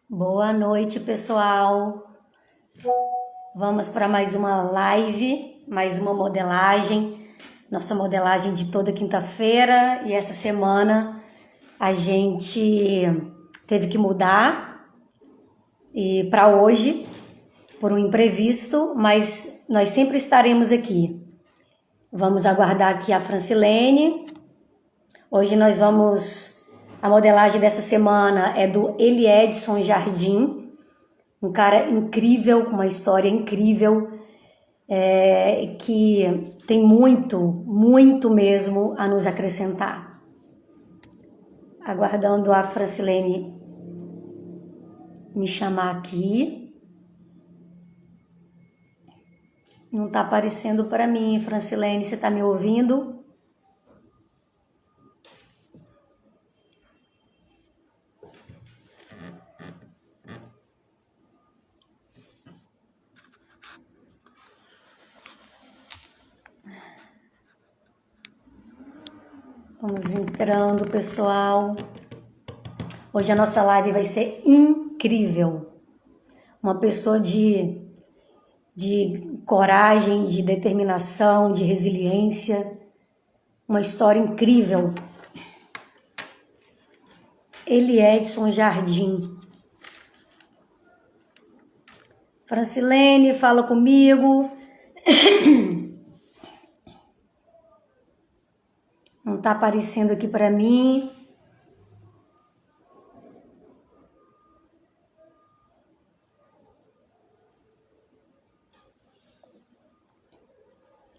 Boa noite, pessoal. Vamos para mais uma live, mais uma modelagem. Nossa modelagem de toda quinta-feira. E essa semana a gente teve que mudar para hoje, por um imprevisto, mas nós sempre estaremos aqui. Vamos aguardar aqui a Francilene. Hoje nós vamos... A modelagem dessa semana é do Eliedson Jardim, um cara incrível, com uma história incrível, que tem muito mesmo a nos acrescentar. Aguardando a Francilene me chamar aqui. Não está aparecendo para mim, Francilene, você está me ouvindo? Vamos entrando, pessoal. Hoje a nossa live vai ser incrível. Uma pessoa de coragem, de determinação, de resiliência. Uma história incrível. Eliedson Jardim. Francilene, fala comigo. Não está aparecendo aqui para mim.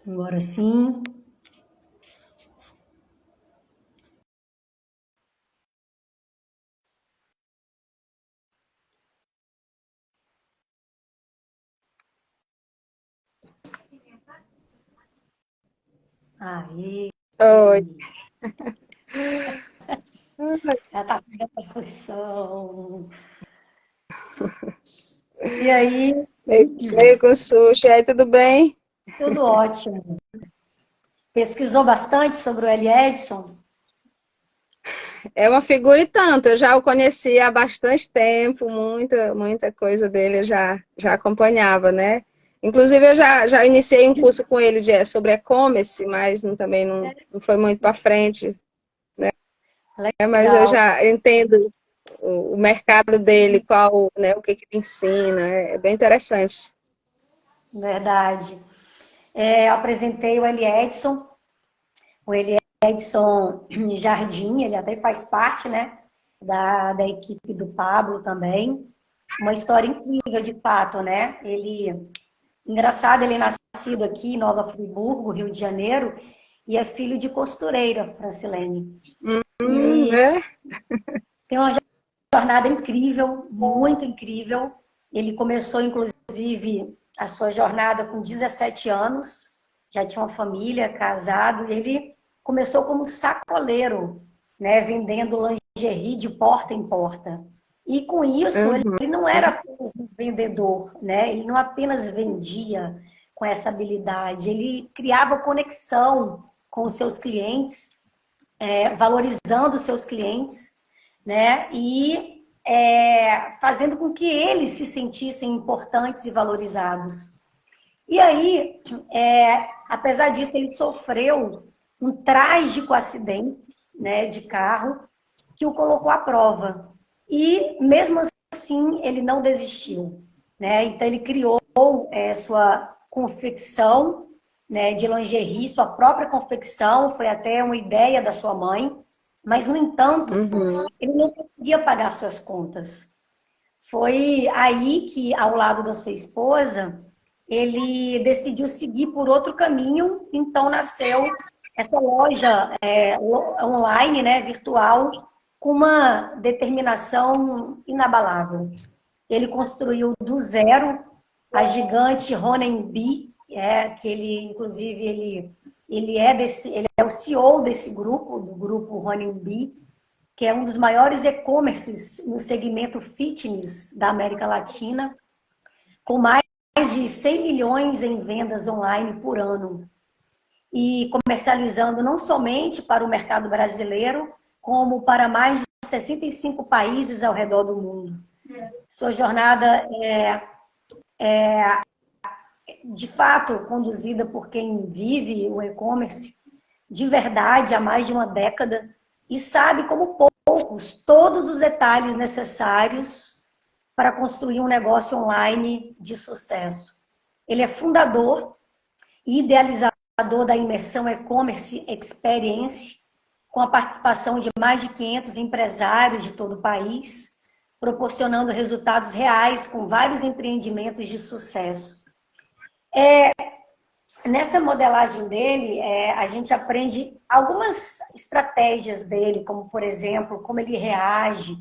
Agora sim. Aí. Oi. Já tá com a posição. E aí? Meio com susto. E aí, tudo bem? Tudo ótimo. Pesquisou bastante sobre o Eliedson? É uma figura e tanto. Eu já o conhecia há bastante tempo, muita coisa dele eu já acompanhava, né? Inclusive, eu já iniciei um curso com ele sobre e-commerce, mas também não foi muito para frente, né? Mas eu Legal, já entendo o mercado dele, né, o que ele ensina. É bem interessante. verdade. Eu apresentei o Eliedson Jardim, ele até faz parte, né, da equipe do Pablo também. Uma história incrível, de fato, né? Engraçado, ele é nascido aqui em Nova Friburgo, Rio de Janeiro, e é filho de costureira, Francilene. E É? tem uma jornada incrível, muito incrível. Ele começou, inclusive, a sua jornada com 17 anos, já tinha uma família, casado, e ele começou como sacoleiro, né, vendendo lingerie de porta em porta. E com isso, Uhum. ele não era apenas um vendedor, né? Ele não apenas vendia com essa habilidade, ele criava conexão com os seus clientes, valorizando os seus clientes, né? E fazendo com que eles se sentissem importantes e valorizados. E aí, apesar disso, ele sofreu um trágico acidente, né, de carro que o colocou à prova. E, mesmo assim, ele não desistiu, né? Então, ele criou sua confecção, né, de lingerie, sua própria confecção, foi até uma ideia da sua mãe, mas, no entanto, Uhum. ele não conseguia pagar suas contas. Foi aí que, ao lado da sua esposa, ele decidiu seguir por outro caminho, então nasceu essa loja online, né, virtual, com uma determinação inabalável. Ele construiu do zero a gigante Honenbee, que ele, inclusive, ele é o CEO desse grupo, do grupo Honenbee, que é um dos maiores e-commerces no segmento fitness da América Latina, com mais de 100 milhões em vendas online por ano. E comercializando não somente para o mercado brasileiro, como para mais de 65 países ao redor do mundo. Sua jornada é de fato conduzida por quem vive o e-commerce de verdade há mais de uma década e sabe como poucos todos os detalhes necessários para construir um negócio online de sucesso. Ele é fundador e idealizador da imersão e-commerce Experience, com a participação de mais de 500 empresários de todo o país, proporcionando resultados reais com vários empreendimentos de sucesso. Nessa modelagem dele, a gente aprende algumas estratégias dele, como, por exemplo, como ele reage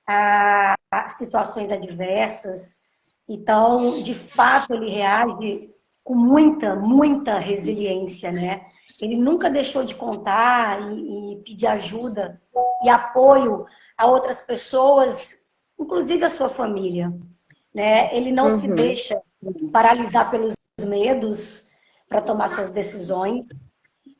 a situações adversas. Então, de fato, ele reage com muita resiliência, né? Ele nunca deixou de contar e pedir ajuda e apoio a outras pessoas, inclusive a sua família, né? Ele não se deixa paralisar pelos medos para tomar suas decisões.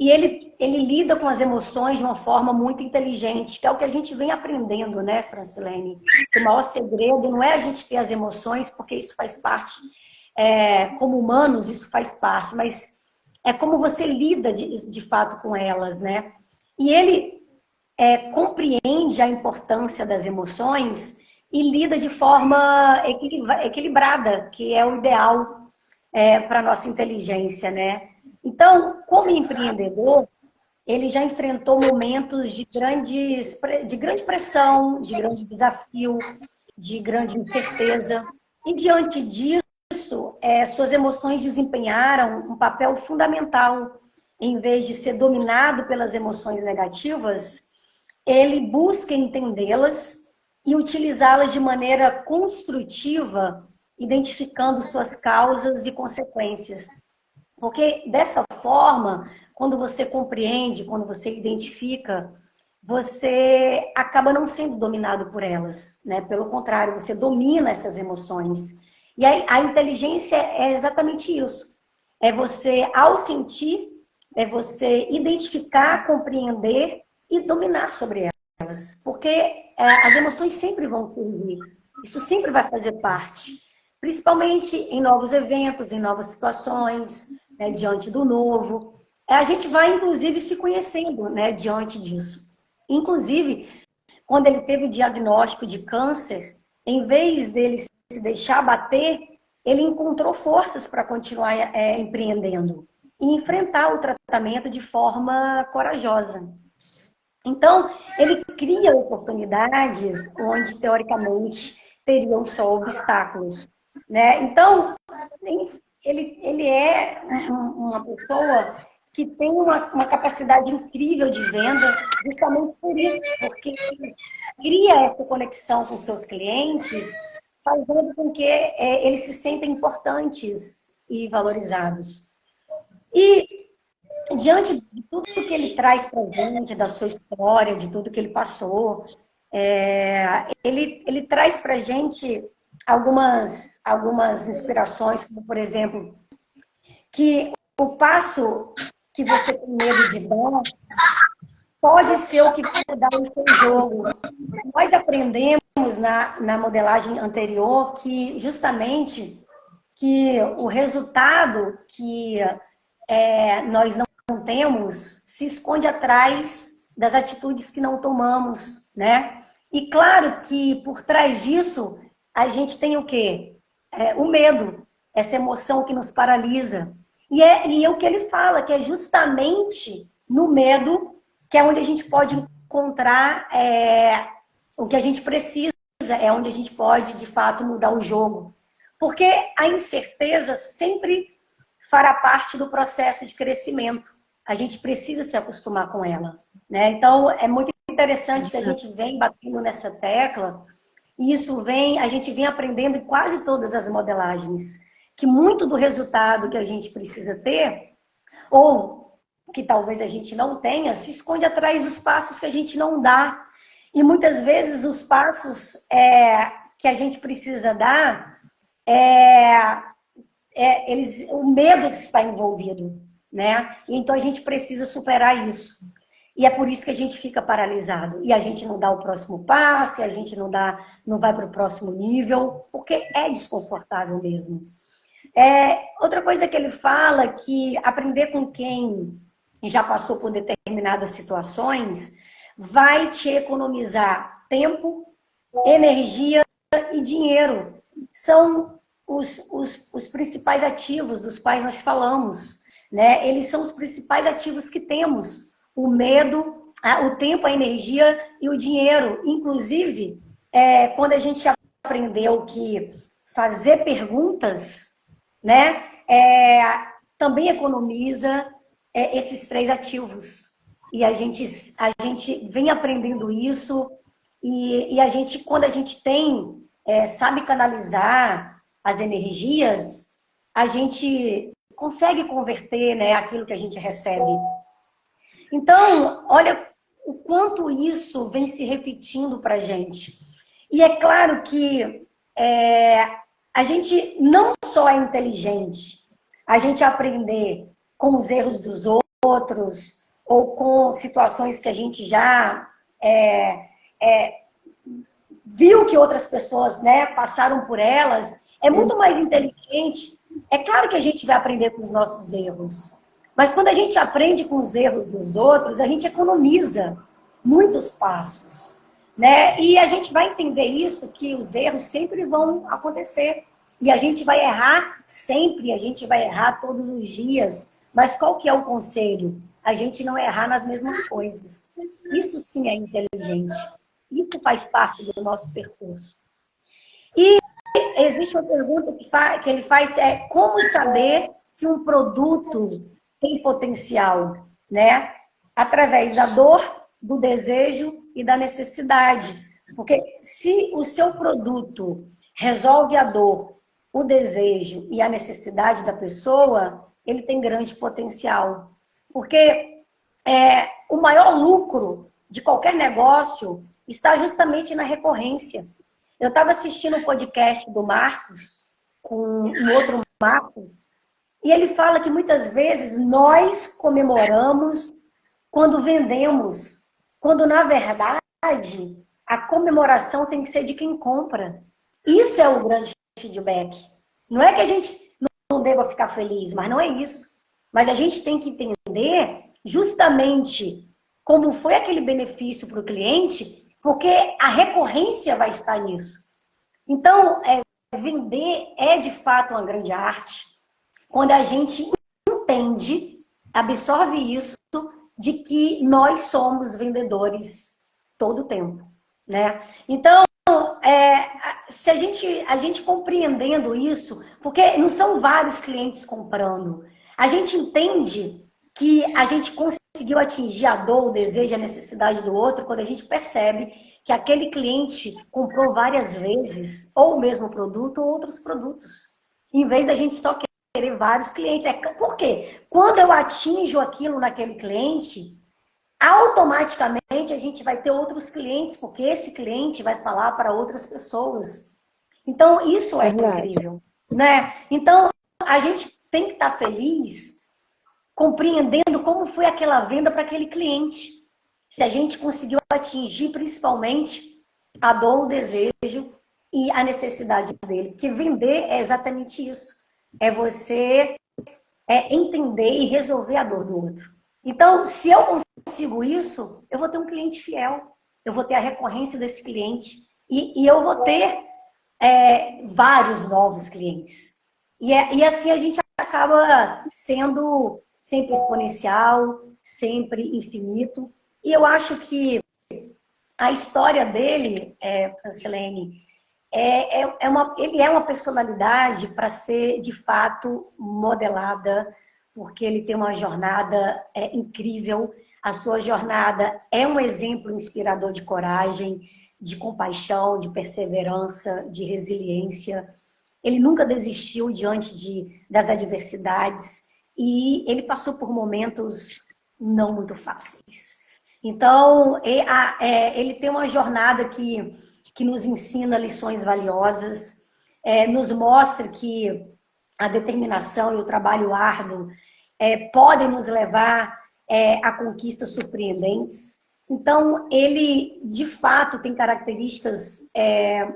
E ele lida com as emoções de uma forma muito inteligente, que é o que a gente vem aprendendo, né, Francilene? O maior segredo não é a gente ter as emoções, porque isso faz parte, como humanos, isso faz parte, mas é como você lida de fato com elas, né? E ele compreende a importância das emoções e lida de forma equilibrada, que é o ideal para a nossa inteligência, né? Então, como empreendedor, ele já enfrentou momentos de grande pressão, de grande desafio, de grande incerteza. E diante disso, suas emoções desempenharam um papel fundamental. Em vez de ser dominado pelas emoções negativas, ele busca entendê-las e utilizá-las de maneira construtiva, identificando suas causas e consequências. Porque dessa forma, quando você compreende, quando você identifica, você acaba não sendo dominado por elas, né? Pelo contrário, você domina essas emoções. E a inteligência é exatamente isso. É você, ao sentir, é você identificar, compreender e dominar sobre elas. Porque as emoções sempre vão surgir. Isso sempre vai fazer parte. Principalmente em novos eventos, em novas situações, né, diante do novo. A gente vai, inclusive, se conhecendo, né, diante disso. Inclusive, quando ele teve o diagnóstico de câncer, em vez dele se deixar abater, ele encontrou forças para continuar empreendendo e enfrentar o tratamento de forma corajosa. Então, ele cria oportunidades onde, teoricamente, teriam só obstáculos, né? Então, ele é uma pessoa que tem uma capacidade incrível de venda, justamente por isso, porque cria essa conexão com seus clientes, fazendo com que eles se sentem importantes e valorizados. E diante de tudo que ele traz para a gente, da sua história, de tudo que ele passou, ele traz para a gente algumas inspirações, como, por exemplo, que o passo que você tem medo de dar pode ser o que vai mudar o seu jogo. Nós aprendemos na modelagem anterior que, justamente, que o resultado que nós não temos se esconde atrás das atitudes que não tomamos, né? E claro que por trás disso a gente tem o quê? O medo, essa emoção que nos paralisa. E é o que ele fala, que é justamente no medo que é onde a gente pode encontrar o que a gente precisa, é onde a gente pode, de fato, mudar o jogo. Porque a incerteza sempre fará parte do processo de crescimento. A gente precisa se acostumar com ela, né? Então, é muito interessante que a gente vem batendo nessa tecla e a gente vem aprendendo em quase todas as modelagens, que muito do resultado que a gente precisa ter, ou que talvez a gente não tenha, se esconde atrás dos passos que a gente não dá. E muitas vezes os passos que a gente precisa dar, o medo está envolvido, né? Então a gente precisa superar isso. E é por isso que a gente fica paralisado. E a gente não dá o próximo passo, e a gente não vai para o próximo nível, porque é desconfortável mesmo. Outra coisa que ele fala é que aprender com quem já passou por determinadas situações vai te economizar tempo, energia e dinheiro. São os principais ativos dos quais nós falamos, né? Eles são os principais ativos que temos. O medo, o tempo, a energia e o dinheiro. Inclusive, quando a gente aprendeu que fazer perguntas, né, também economiza esses 3 ativos. E a gente vem aprendendo isso, e a gente, quando a gente sabe canalizar as energias, a gente consegue converter, né, aquilo que a gente recebe. Então, olha o quanto isso vem se repetindo para a gente. E é claro que a gente não só é inteligente, a gente aprender com os erros dos outros ou com situações que a gente já viu que outras pessoas, né, passaram por elas, é muito mais inteligente. É claro que a gente vai aprender com os nossos erros, mas quando a gente aprende com os erros dos outros, a gente economiza muitos passos, né? E a gente vai entender isso, que os erros sempre vão acontecer. E a gente vai errar sempre, a gente vai errar todos os dias. Mas qual que é o conselho? A gente não errar nas mesmas coisas. Isso sim é inteligente. Isso faz parte do nosso percurso. E existe uma pergunta que ele faz, como saber se um produto tem potencial, né? Através da dor, do desejo e da necessidade. Porque se o seu produto resolve a dor, o desejo e a necessidade da pessoa, ele tem grande potencial. Porque o maior lucro de qualquer negócio está justamente na recorrência. Eu estava assistindo um podcast do Marcos, com um outro Marcos, e ele fala que muitas vezes nós comemoramos quando vendemos, quando na verdade a comemoração tem que ser de quem compra. Isso é o grande feedback. Não é que a gente não deva ficar feliz, mas não é isso. Mas a gente tem que entender justamente como foi aquele benefício para o cliente, porque a recorrência vai estar nisso. Então, vender é de fato uma grande arte quando a gente entende, absorve isso, de que nós somos vendedores todo o tempo, né? Então, se a gente compreendendo isso, porque não são vários clientes comprando, a gente entende que a gente conseguiu atingir a dor, o desejo, a necessidade do outro, quando a gente percebe que aquele cliente comprou várias vezes, ou o mesmo produto, ou outros produtos. Em vez da gente só querer vários clientes. Por quê? Quando eu atinjo aquilo naquele cliente, automaticamente a gente vai ter outros clientes, porque esse cliente vai falar para outras pessoas. Então, isso é incrível, né? Então, a gente tem que estar feliz compreendendo como foi aquela venda para aquele cliente. Se a gente conseguiu atingir principalmente a dor, o desejo e a necessidade dele. Porque vender é exatamente isso. É você entender e resolver a dor do outro. Então, se eu consigo isso, eu vou ter um cliente fiel. Eu vou ter a recorrência desse cliente. E eu vou ter vários novos clientes. E assim a gente acaba sendo sempre exponencial, sempre infinito. E eu acho que a história dele, Francilene, ele é uma personalidade para ser, de fato, modelada, porque ele tem uma jornada incrível. A sua jornada é um exemplo inspirador de coragem, de compaixão, de perseverança, de resiliência. Ele nunca desistiu diante das adversidades e ele passou por momentos não muito fáceis. Então, ele tem uma jornada que nos ensina lições valiosas, nos mostra que a determinação e o trabalho árduo podem nos levar a conquistas surpreendentes. Então, ele, de fato, tem características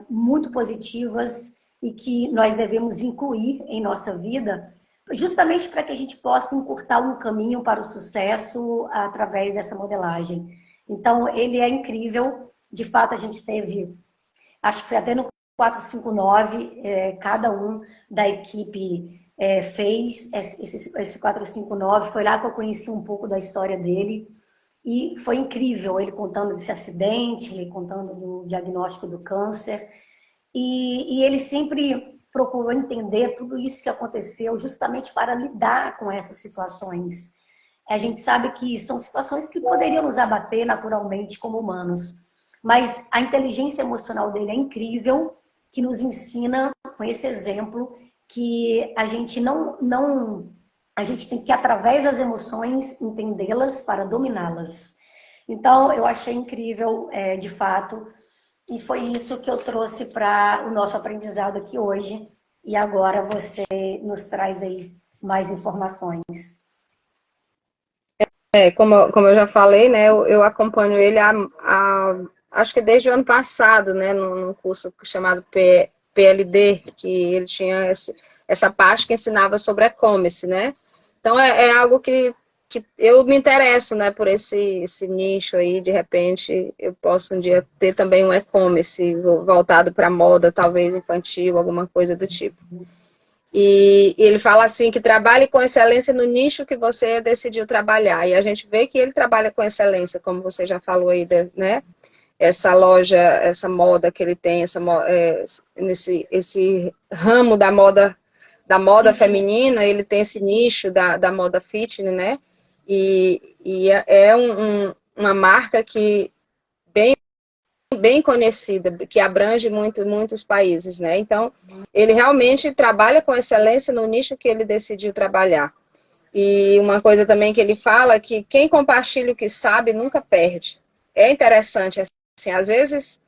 muito positivas e que nós devemos incluir em nossa vida, justamente para que a gente possa encurtar um caminho para o sucesso através dessa modelagem. Então, ele é incrível. De fato, a gente teve, acho que foi até no 459, cada um da equipe fez esse 459. Foi lá que eu conheci um pouco da história dele. E foi incrível ele contando desse acidente, ele contando do diagnóstico do câncer. E ele sempre procurou entender tudo isso que aconteceu justamente para lidar com essas situações. A gente sabe que são situações que poderiam nos abater naturalmente como humanos, mas a inteligência emocional dele é incrível, que nos ensina com esse exemplo que a gente a gente tem que, através das emoções, entendê-las para dominá-las. Então, eu achei incrível, de fato, e foi isso que eu trouxe para o nosso aprendizado aqui hoje. E agora você nos traz aí mais informações. Como eu já falei, né, eu acompanho ele acho que desde o ano passado, né, num curso chamado PLD, que ele tinha essa parte que ensinava sobre e-commerce, né? Então é algo que eu me interesso, né, por esse nicho aí. De repente eu posso um dia ter também um e-commerce voltado para moda, talvez infantil, alguma coisa do tipo. E ele fala assim, que trabalhe com excelência no nicho que você decidiu trabalhar. E a gente vê que ele trabalha com excelência, como você já falou aí, né? Essa loja, essa moda que ele tem, esse ramo da moda feminina, ele tem esse nicho da moda fitness, né? E é uma marca que bem conhecida, que abrange muitos países, né? Então, ele realmente trabalha com excelência no nicho que ele decidiu trabalhar. E uma coisa também que ele fala é que quem compartilha o que sabe nunca perde. É interessante, assim, às vezes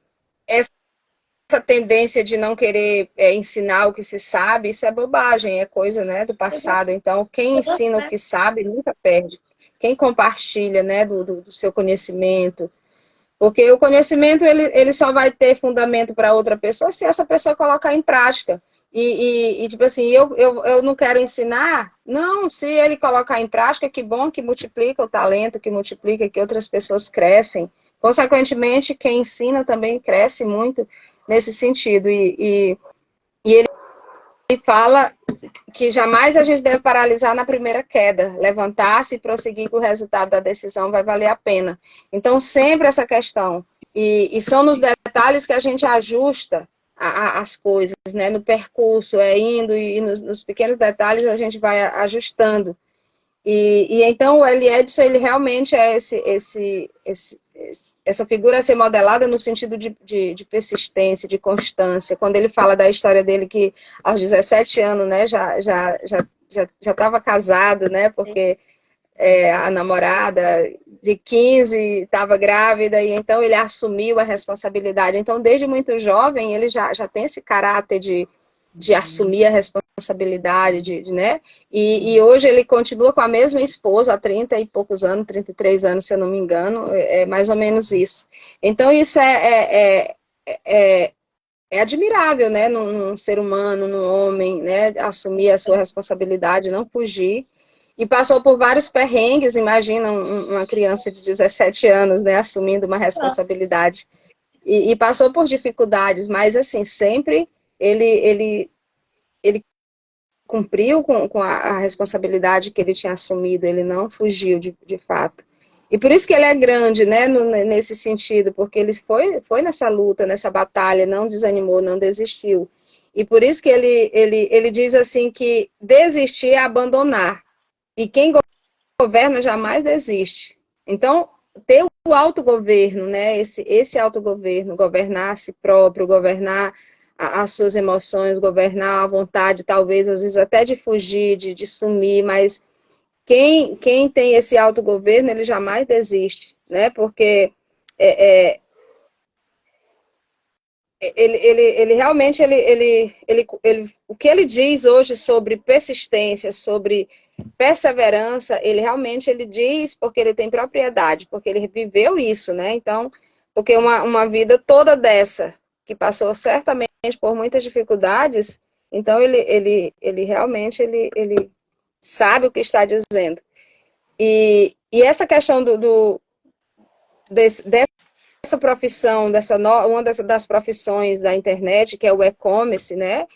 essa tendência de não querer ensinar o que se sabe, isso é bobagem, é coisa, né, do passado. Então, quem ensina o que sabe nunca perde. Quem compartilha, né, do seu conhecimento, porque o conhecimento, ele só vai ter fundamento para outra pessoa se essa pessoa colocar em prática. E tipo assim, eu não quero ensinar? Não, se ele colocar em prática, que bom, que multiplica o talento, que multiplica, que outras pessoas crescem. Consequentemente, quem ensina também cresce muito nesse sentido. E ele fala que jamais a gente deve paralisar na primeira queda, levantar-se e prosseguir, que o resultado da decisão vai valer a pena. Então, sempre essa questão. E são nos detalhes que a gente ajusta as coisas, né? No percurso, indo e nos pequenos detalhes a gente vai ajustando. E então o L. Edson, ele realmente é essa figura a ser modelada no sentido de persistência, de constância. Quando ele fala da história dele, que aos 17 anos, né, já estava casado, né, porque a namorada de 15 estava grávida, e então ele assumiu a responsabilidade. Então, desde muito jovem, ele já tem esse caráter de assumir a responsabilidade, né? E hoje ele continua com a mesma esposa há 30 e poucos anos, 33 anos, se eu não me engano, é mais ou menos isso. Então, isso é admirável, né? Num ser humano, num homem, né? Assumir a sua responsabilidade, não fugir. E passou por vários perrengues. Imagina uma criança de 17 anos, né? Assumindo uma responsabilidade. E passou por dificuldades, mas assim, sempre ele cumpriu com a responsabilidade que ele tinha assumido, ele não fugiu de fato. E por isso que ele é grande, né, nesse sentido, porque ele foi nessa luta, nessa batalha, não desanimou, não desistiu. E por isso que ele diz assim que desistir é abandonar. E quem governa jamais desiste. Então, ter o autogoverno, né, esse autogoverno, governar a si próprio, governar as suas emoções, governar a vontade, talvez, às vezes, até de fugir, de sumir, mas quem tem esse autogoverno, ele jamais desiste, né? Porque ele realmente, o que ele diz hoje sobre persistência, sobre perseverança, ele realmente ele diz porque ele tem propriedade, porque ele viveu isso, né? Então, porque uma vida toda dessa, que passou certamente por muitas dificuldades, então ele realmente ele sabe o que está dizendo. E essa questão dessa profissão, uma das profissões da internet, que é o e-commerce, né?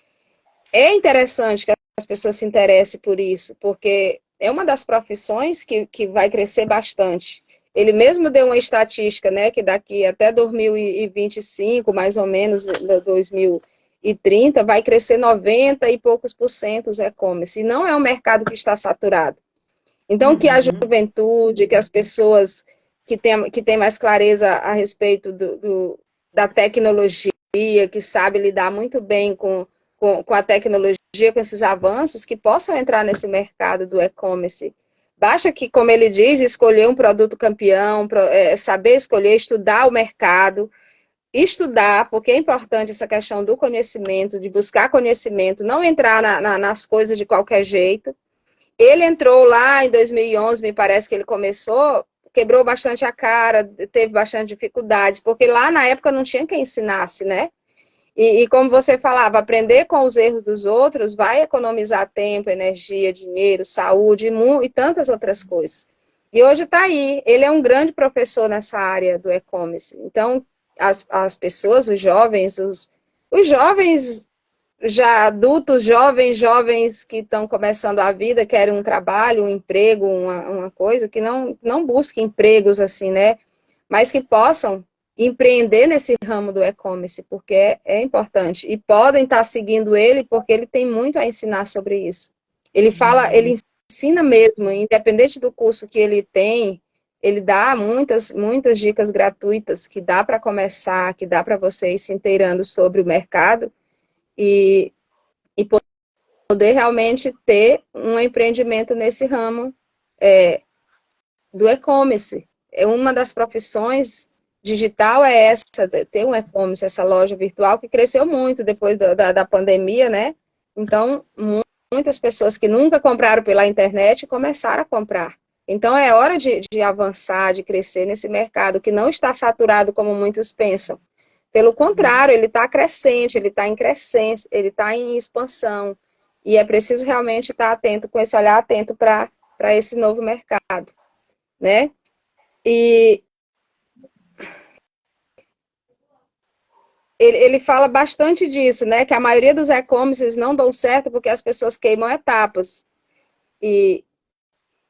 É interessante que as pessoas se interessem por isso, porque é uma das profissões que vai crescer bastante. Ele mesmo deu uma estatística, né, que daqui até 2025, mais ou menos, 2030, vai crescer 90 e poucos por cento os e-commerce. E não é um mercado que está saturado. Então, que a juventude, que as pessoas que têm mais clareza a respeito da tecnologia, que sabe lidar muito bem com a tecnologia, com esses avanços, que possam entrar nesse mercado do e-commerce. Basta que, como ele diz, escolher um produto campeão, saber escolher, estudar o mercado, estudar, porque é importante essa questão do conhecimento, de buscar conhecimento, não entrar nas coisas de qualquer jeito. Ele entrou lá em 2011, me parece que ele começou, quebrou bastante a cara, teve bastante dificuldade, porque lá na época não tinha quem ensinasse, né? E como você falava, aprender com os erros dos outros vai economizar tempo, energia, dinheiro, saúde e tantas outras coisas. E hoje está aí, ele é um grande professor nessa área do e-commerce. Então, as pessoas, os jovens já adultos, jovens que estão começando a vida, querem um trabalho, um emprego, uma coisa, que não busquem empregos assim, né? Mas que possam empreender nesse ramo do e-commerce, porque é importante. E podem estar seguindo ele, porque ele tem muito a ensinar sobre isso. Ele fala, ele ensina mesmo, independente do curso que ele tem, ele dá muitas dicas gratuitas que dá para começar, que dá para vocês se inteirando sobre o mercado e poder realmente ter um empreendimento nesse ramo do e-commerce. É uma das profissões digital é essa, ter um e-commerce, essa loja virtual que cresceu muito depois da pandemia, né? Então, muitas pessoas que nunca compraram pela internet começaram a comprar. Então, é hora de avançar, de crescer nesse mercado que não está saturado como muitos pensam. Pelo contrário, ele está crescente, ele está em crescência, ele está em expansão. E é preciso realmente estar atento, com esse olhar atento para esse novo mercado, né? E ele fala bastante disso, né? Que a maioria dos e-commerces não dão certo porque as pessoas queimam etapas. E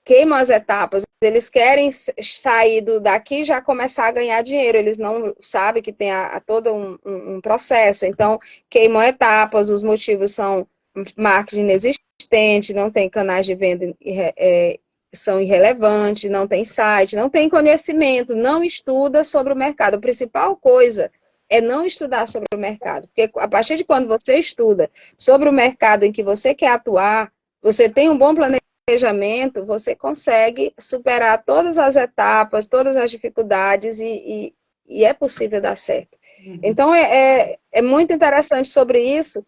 queimam as etapas. Eles querem sair daqui e já começar a ganhar dinheiro. Eles não sabem que tem todo um processo. Então, queimam etapas. Os motivos são marketing inexistente, não tem canais de venda são irrelevantes, não tem site, não tem conhecimento, não estuda sobre o mercado. A principal coisa é não estudar sobre o mercado. Porque a partir de quando você estuda sobre o mercado em que você quer atuar, você tem um bom planejamento, você consegue superar todas as etapas, todas as dificuldades e é possível dar certo. Então, é muito interessante sobre isso.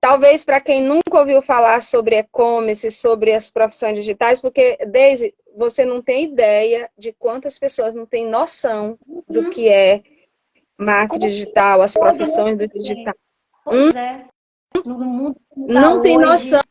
Talvez para quem nunca ouviu falar sobre e-commerce, sobre as profissões digitais, porque, Deise, você não tem ideia de quantas pessoas não têm noção do que é marketing digital, as profissões do digital. Pois é. No mundo que tá Não tem hoje. noção.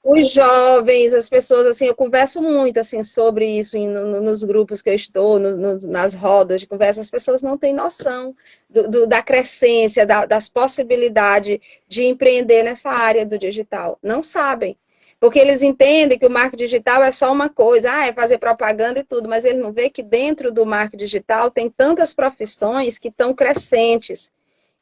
Os jovens, as pessoas, assim, eu converso muito, assim, sobre isso nos grupos que eu estou, nas rodas de conversa, as pessoas não têm noção da crescência, das possibilidades de empreender nessa área do digital. Não sabem. Porque eles entendem que o marketing digital é só uma coisa, é fazer propaganda e tudo, mas ele não vê que dentro do marketing digital tem tantas profissões que estão crescentes,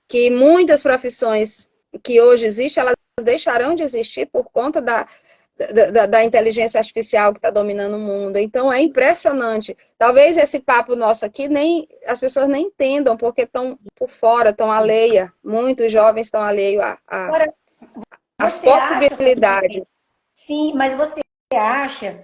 que muitas profissões que hoje existem, elas deixarão de existir por conta da inteligência artificial que está dominando o mundo. Então, é impressionante. Talvez esse papo nosso aqui, as pessoas nem entendam, porque estão por fora, estão alheia. Muitos jovens estão alheios Agora, às você acha, possibilidades. sim, mas você acha,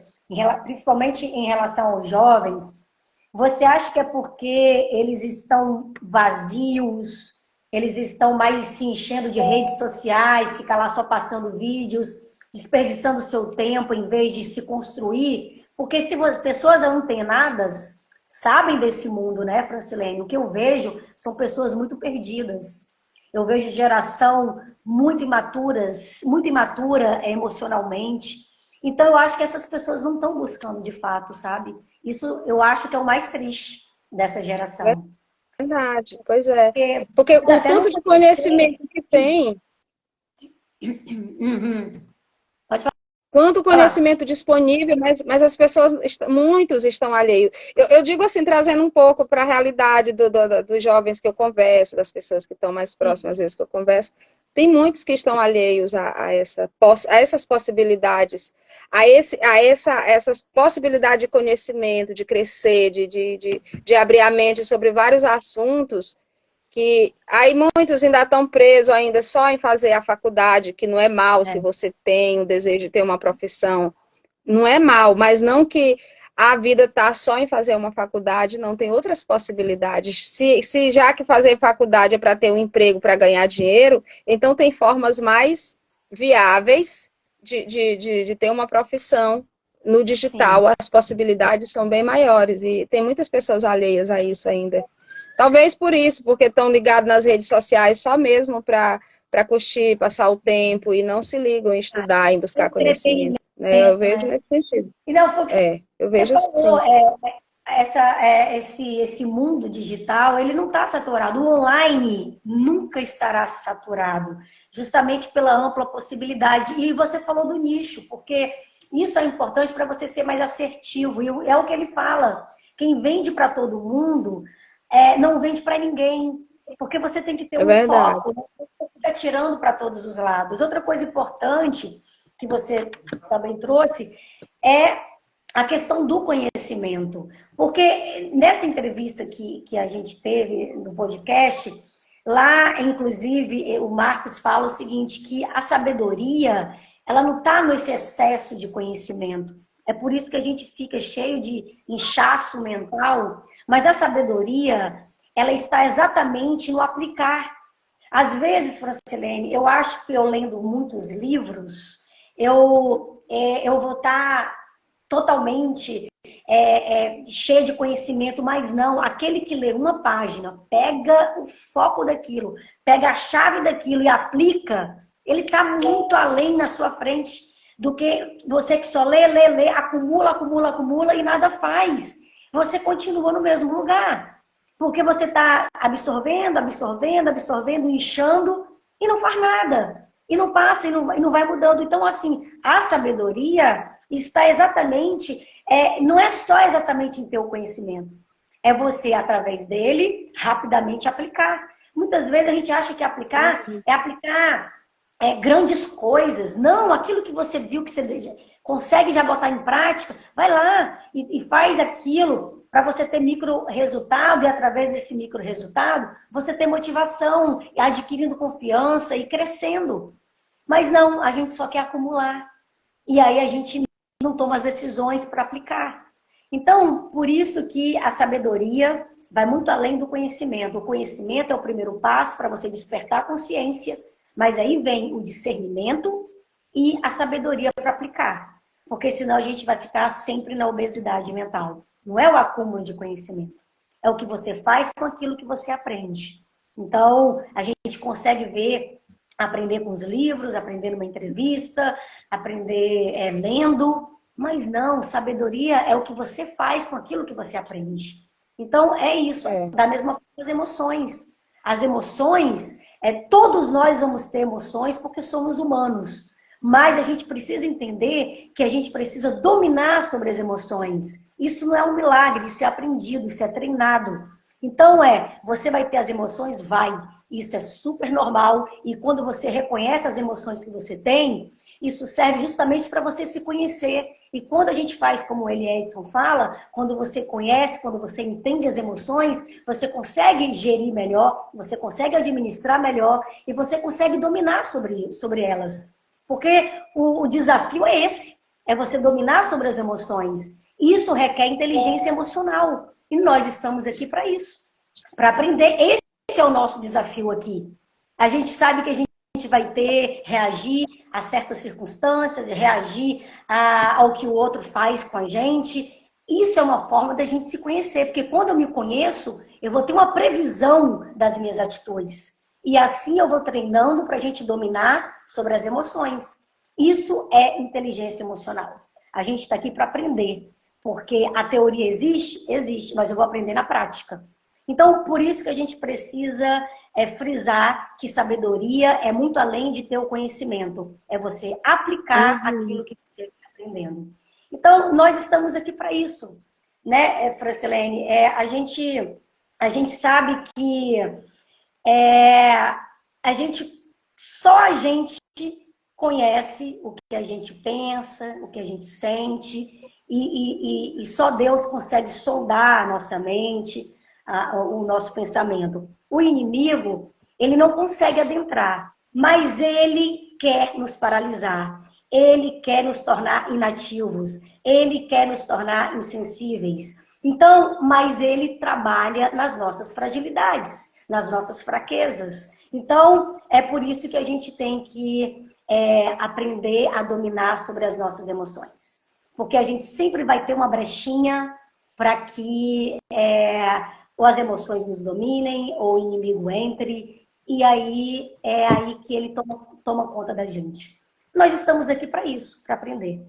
principalmente em relação aos jovens, você acha que é porque eles estão vazios, eles estão mais se enchendo de redes sociais, ficar lá só passando vídeos, desperdiçando seu tempo em vez de se construir, porque se as pessoas antenadas sabem desse mundo, né, Francilene? O que eu vejo são pessoas muito perdidas. Eu vejo geração muito imaturas, muito imatura emocionalmente. Então eu acho que essas pessoas não estão buscando de fato, sabe? Isso eu acho que é o mais triste dessa geração. Verdade, pois é. Porque Porque o até não tanto de conhecer. conhecimento que tem, Uhum. Pode quanto falar. conhecimento disponível, mas as pessoas, muitos estão alheios. Eu digo assim, trazendo um pouco para a realidade dos jovens que eu converso, das pessoas que estão mais próximas, às vezes que eu converso, tem muitos que estão alheios a essas possibilidades, essas possibilidades de conhecimento, de crescer, de abrir a mente sobre vários assuntos, que aí muitos ainda estão presos ainda só em fazer a faculdade, que não é mal se É, você tem o desejo de ter uma profissão, não é mal, mas não que a vida está só em fazer uma faculdade, não tem outras possibilidades. Se já que fazer faculdade é para ter um emprego, para ganhar dinheiro, então tem formas mais viáveis de ter uma profissão no digital. sim. As possibilidades são bem maiores e tem muitas pessoas alheias a isso ainda. Talvez por isso, porque estão ligados nas redes sociais só mesmo para curtir, passar o tempo e não se ligam em estudar, em buscar Entretenimento, conhecimento. Né? Eu vejo né? nesse sentido. E não, foi o que Eu você vejo falou, assim. esse mundo digital, ele não está saturado. O online nunca estará saturado, justamente pela ampla possibilidade. E você falou do nicho, porque isso é importante para você ser mais assertivo. E é o que ele fala. Quem vende para todo mundo não vende para ninguém, porque você tem que ter É um verdade. foco, não fica tirando para todos os lados. Outra coisa importante que você também trouxe é a questão do conhecimento. Porque nessa entrevista que a gente teve no podcast, lá, inclusive, o Marcos fala o seguinte, que a sabedoria, ela não está nesse excesso de conhecimento. É por isso que a gente fica cheio de inchaço mental, mas a sabedoria, ela está exatamente no aplicar. Às vezes, Francilene, eu acho que eu lendo muitos livros, eu vou estar totalmente cheio de conhecimento, mas não, aquele que lê uma página, pega o foco daquilo, pega a chave daquilo e aplica, ele está muito além na sua frente do que você que só lê, acumula, acumula, acumula e nada faz. Você continua no mesmo lugar. Porque você está absorvendo, absorvendo, absorvendo, inchando e não faz nada. E não passa, e não vai mudando. Então, assim, a sabedoria está exatamente, não é só exatamente em ter o conhecimento. É você, através dele, rapidamente aplicar. Muitas vezes a gente acha que aplicar é aplicar grandes coisas. Não, aquilo que você viu, que você consegue já botar em prática, vai lá e faz aquilo para você ter micro resultado e através desse micro resultado você ter motivação, adquirindo confiança e crescendo. Mas não, a gente só quer acumular. E aí a gente não toma as decisões para aplicar. Então, por isso que a sabedoria vai muito além do conhecimento. O conhecimento é o primeiro passo para você despertar a consciência, mas aí vem o discernimento e a sabedoria para aplicar. Porque senão a gente vai ficar sempre na obesidade mental. Não é o acúmulo de conhecimento. É o que você faz com aquilo que você aprende. Então, a gente consegue ver, aprender com os livros, aprender numa entrevista, aprender lendo, mas não, sabedoria é o que você faz com aquilo que você aprende. Então, é isso. Da mesma forma, as emoções. As emoções, todos nós vamos ter emoções porque somos humanos. Mas a gente precisa entender que a gente precisa dominar sobre as emoções. Isso não é um milagre, isso é aprendido, isso é treinado. Então você vai ter as emoções? Vai. Isso é super normal. E quando você reconhece as emoções que você tem, isso serve justamente para você se conhecer. E quando a gente faz como ele, Edson, fala, quando você conhece, quando você entende as emoções, você consegue gerir melhor, você consegue administrar melhor e você consegue dominar sobre elas. Porque o desafio é esse, é você dominar sobre as emoções. Isso requer inteligência emocional. E nós estamos aqui para isso, para aprender. Esse é o nosso desafio aqui. A gente sabe que a gente gente vai reagir a certas circunstâncias, reagir ao que o outro faz com a gente. Isso é uma forma da gente se conhecer, porque quando eu me conheço, eu vou ter uma previsão das minhas atitudes. E assim eu vou treinando para a gente dominar sobre as emoções. Isso é inteligência emocional. A gente está aqui para aprender, porque a teoria existe? Existe, mas eu vou aprender na prática. Então, por isso que a gente precisa frisar que sabedoria é muito além de ter o conhecimento. É você aplicar aquilo que você está aprendendo. Então, nós estamos aqui para isso, né, Francilene? A gente sabe que só a gente conhece o que a gente pensa, o que a gente sente, e só Deus consegue soldar a nossa mente, o nosso pensamento. O inimigo, ele não consegue adentrar, mas ele quer nos paralisar. Ele quer nos tornar inativos, ele quer nos tornar insensíveis. Então, mas ele trabalha nas nossas fragilidades, nas nossas fraquezas. Então, é por isso que a gente tem que aprender a dominar sobre as nossas emoções. Porque a gente sempre vai ter uma brechinha para que ou as emoções nos dominem, ou o inimigo entre, e aí é aí que ele toma conta da gente. Nós estamos aqui para isso, para aprender.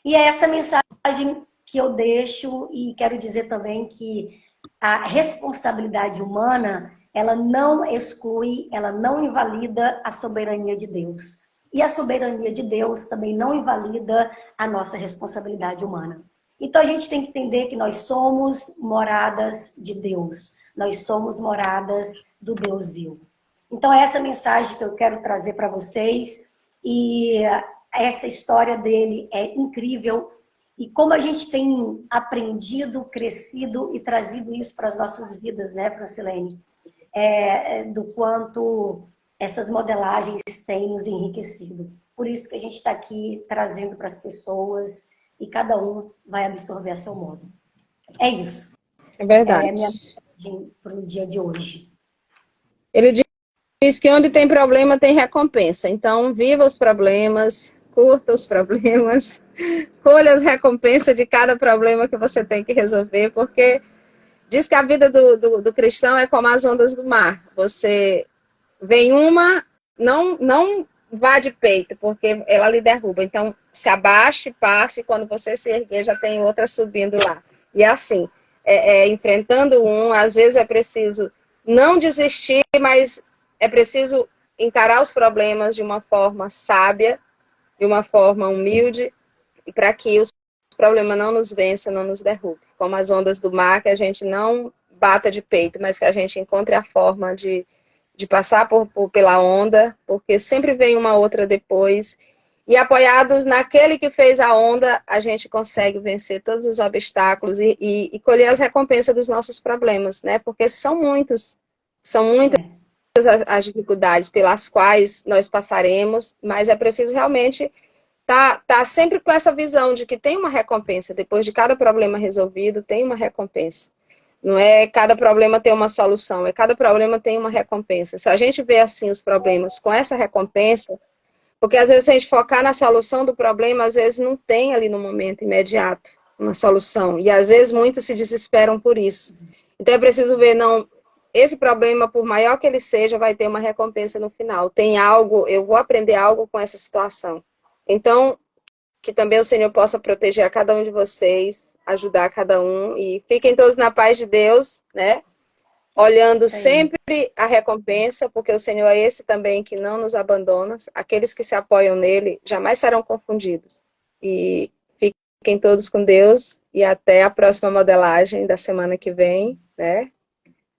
E é essa mensagem que eu deixo, e quero dizer também que a responsabilidade humana, ela não exclui, ela não invalida a soberania de Deus. E a soberania de Deus também não invalida a nossa responsabilidade humana. Então a gente tem que entender que nós somos moradas de Deus. Nós somos moradas do Deus vivo. Então é essa mensagem que eu quero trazer para vocês. E essa história dele é incrível. E como a gente tem aprendido, crescido e trazido isso para as nossas vidas, né, Francilene? Do quanto essas modelagens têm nos enriquecido. Por isso que a gente está aqui trazendo para as pessoas e cada um vai absorver a seu modo. É isso. É verdade. É a minha mensagem para o dia de hoje. Ele diz que onde tem problema tem recompensa. Então, viva os problemas, curta os problemas, colha as recompensas de cada problema que você tem que resolver, porque diz que a vida do cristão é como as ondas do mar. Você vem uma, não vá de peito, porque ela lhe derruba. Então, se abaixe, passe, e quando você se erguer, já tem outra subindo lá. E assim, enfrentando às vezes é preciso não desistir, mas é preciso encarar os problemas de uma forma sábia, de uma forma humilde, e para que os problemas não nos vençam, não nos derrubem. Como as ondas do mar, que a gente não bata de peito, mas que a gente encontre a forma de passar pela onda, porque sempre vem uma outra depois. E apoiados naquele que fez a onda, a gente consegue vencer todos os obstáculos e colher as recompensas dos nossos problemas, né? Porque são muitas as dificuldades pelas quais nós passaremos, mas é preciso realmente tá sempre com essa visão de que tem uma recompensa. Depois de cada problema resolvido, tem uma recompensa. Não é cada problema tem uma solução, é cada problema tem uma recompensa. Se a gente vê assim os problemas com essa recompensa, porque às vezes se a gente focar na solução do problema, às vezes não tem ali no momento imediato uma solução. E às vezes muitos se desesperam por isso. Então é preciso ver, não, esse problema, por maior que ele seja, vai ter uma recompensa no final. Tem algo, eu vou aprender algo com essa situação. Então, que também o Senhor possa proteger a cada um de vocês, ajudar cada um, e fiquem todos na paz de Deus, né? Olhando sempre a recompensa, porque o Senhor é esse também que não nos abandona. Aqueles que se apoiam nele jamais serão confundidos. E fiquem todos com Deus e até a próxima modelagem da semana que vem, né?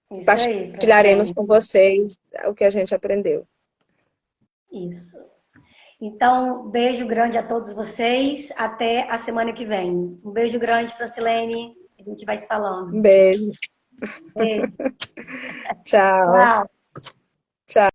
Compartilharemos com vocês o que a gente aprendeu. Isso. Então, beijo grande a todos vocês. Até a semana que vem. Um beijo grande, Francilene. A gente vai se falando. Beijo. Beijo. Tchau. Tchau.